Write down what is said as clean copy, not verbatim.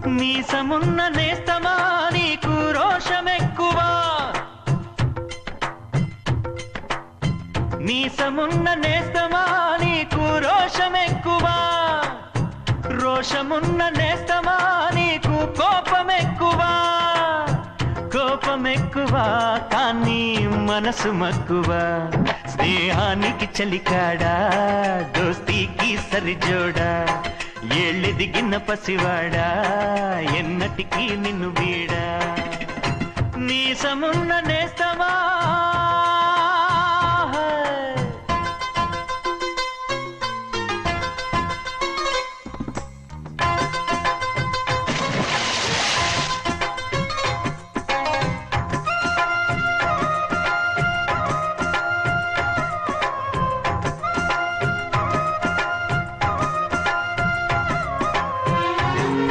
మీసమున్న నేస్తమా నీకు రోషమెక్కువా మీసమున్న నేస్తమా నీకు రోషమెక్కువా రోషమున్న నేస్తమా నీకు కోపమెక్కువా కోపమెక్కువా కానీ మనసు మక్కువా స్నేహానికి చలికాడా దోస్తీకి సరిజోడా ఏళ్ళెదిగిన పసివాడా ఎన్నటికీ నిన్ను వీడా మీసమున్న నేస్తమా